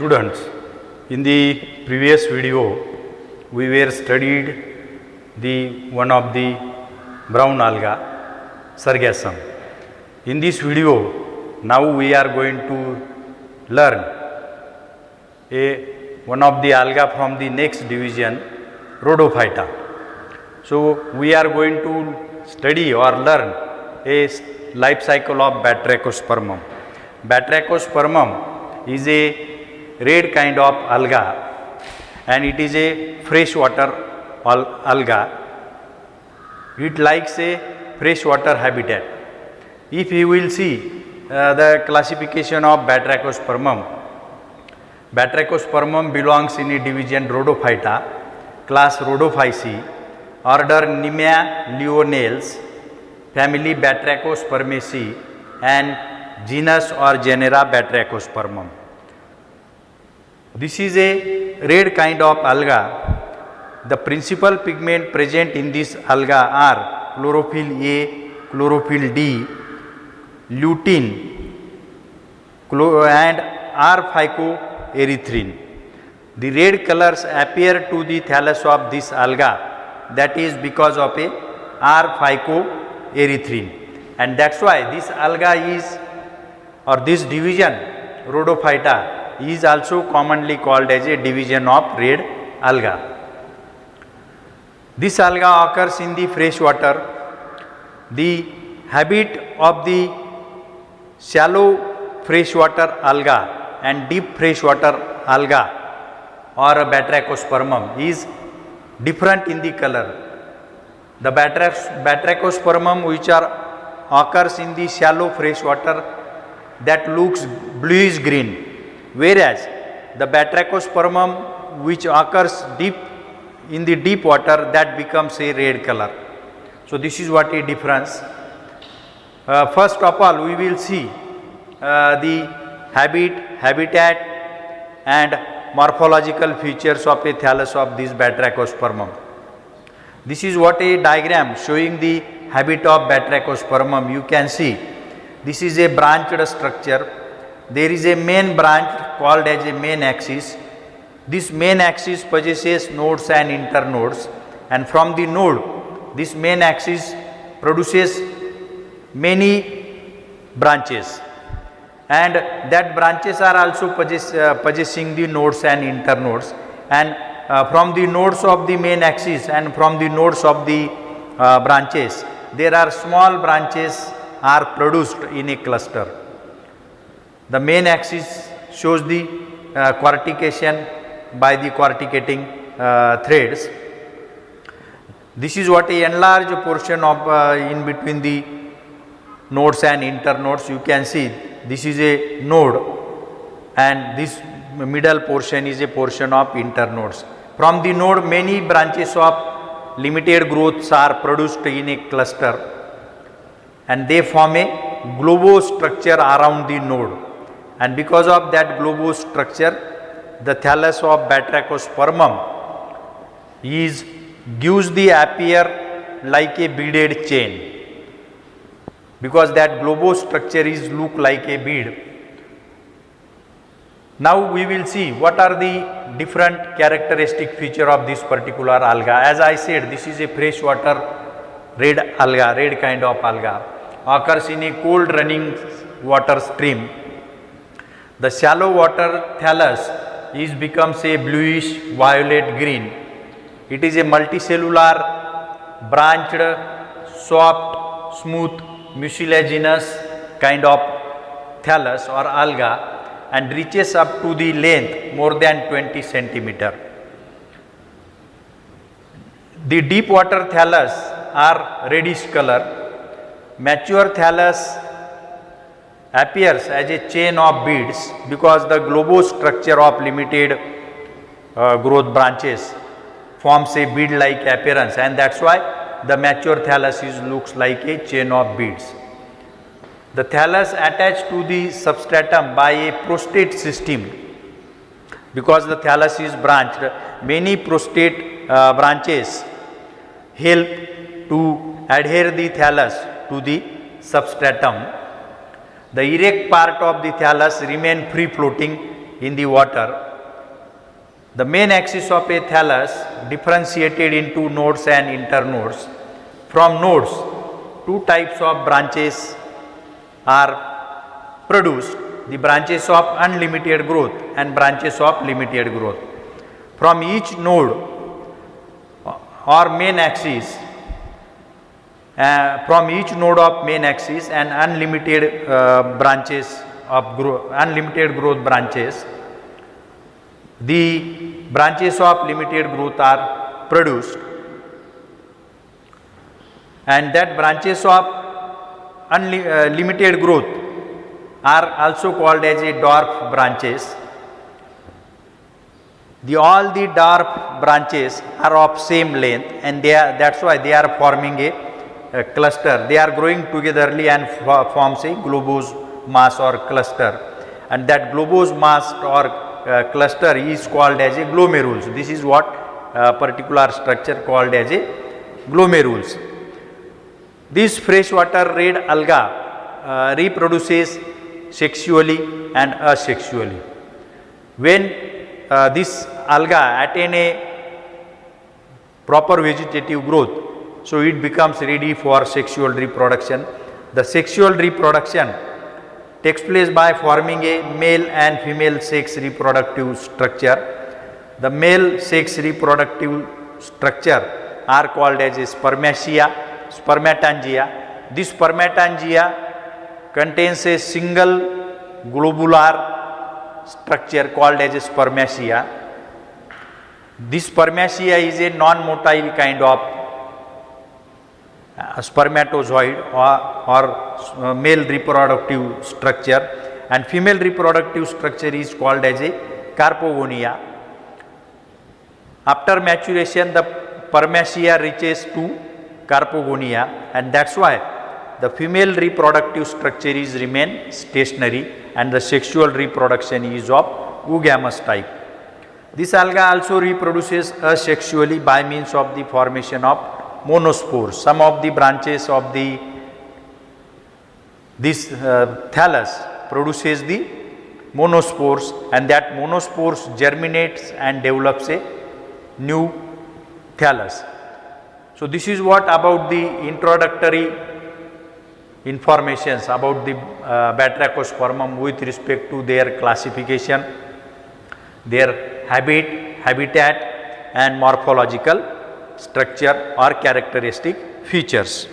Students, in the previous video we were studied the one of the brown alga, Sargassum. In this video now we are going to learn one of the alga from the next division, Rhodophyta. So we are going to study or learn a life cycle of Batrachospermum. Batrachospermum is a red kind of alga and it is a freshwater alga. It likes a freshwater habitat. If you will see the classification of Batrachospermum, Batrachospermum belongs in a division Rhodophyta, class Rhodophyceae, order Nemaeolioneales, family Batrachospermaceae and genus or genera Batrachospermum. This is a red kind of alga. The principal pigment present in this alga are chlorophyll A, chlorophyll D, lutein and R-phycoerythrin. The red colors appear to the thallus of this alga, that is because of a R-phycoerythrin, and that's why this alga is, or this division Rhodophyta is also commonly called as a division of red alga. This alga occurs in the freshwater. The habit of the shallow freshwater alga and deep freshwater alga or Batrachospermum is different in the color. The Batrachospermum which occurs in the shallow freshwater, that looks bluish green, whereas the Batrachospermum which occurs deep in the deep water, that becomes a red color. So this is what a difference. First of all, we will see the habitat and morphological features of a thallus of this Batrachospermum. This is what a diagram showing the habit of Batrachospermum. You can see this is a branched structure. There is a main branch called as a main axis. This main axis possesses nodes and internodes, and from the node this main axis produces many branches, and that branches are also possessing the nodes and internodes, and from the nodes of the main axis and from the nodes of the branches there are small branches are produced in a cluster. The main axis shows the cortication by the corticating threads. This is what a enlarged portion of in between the nodes and internodes. You can see this is a node and this middle portion is a portion of internodes. From the node many branches of limited growths are produced in a cluster and they form a globostructure around the node, and because of that globostructure the thallus of Batrachospermum gives the appear like a beaded chain, because that globostructure is look like a bead. Now we will see what are the different characteristic feature of this particular alga. As I said, this is a freshwater red alga, red kind of alga, occurs in a cold running water stream. The shallow water thallus becomes a bluish violet green. It is a multicellular, branched, soft, smooth, mucilaginous kind of thallus or alga and reaches up to the length more than 20 centimeter. The deep water thallus are reddish color. Mature thallus appears as a chain of beads because the globostructure of limited growth branches forms a bead like appearance, and that's why the mature thallus looks like a chain of beads. The thallus attached to the substratum by a prostate system. Because the thallus is branched, many prostate branches help to adhere the thallus to the substratum. The erect part of the thallus remain free floating in the water. The main axis of a thallus differentiated into nodes and internodes. From nodes, two types of branches are produced, the branches of unlimited growth and branches of limited growth. From each node or main axis, from each node of main axis and unlimited branches of unlimited growth branches, the branches of limited growth are produced, and that branches of limited growth are also called as a dwarf branches. All the dwarf branches are of same length, and that's why they are forming a cluster. They are growing togetherly and forms a globose mass or cluster, and that globose mass or cluster is called as a glomerulus. This is what particular structure called as a glomerulus. This freshwater red alga reproduces sexually and asexually. When this alga attain a proper vegetative growth, so it becomes ready for sexual reproduction. The sexual reproduction takes place by forming a male and female sex reproductive structure. The male sex reproductive structure are called as a spermatangia. This spermatangia contains a single globular structure called as a spermatia. This spermatia is a non-motile kind of spermatozoid or male reproductive structure, and female reproductive structure is called as a carpogonia. After maturation, the spermatia reaches to carpogonia, and that's why the female reproductive structure is remain stationary and the sexual reproduction is of oogamous type. This alga also reproduces asexually by means of the formation of monospores. Some of the branches of this thallus produces the monospores, and that monospores germinates and develops a new thallus. So this is what about the introductory informations about the Batrachospermum with respect to their classification, their habitat and morphological structure or characteristic features.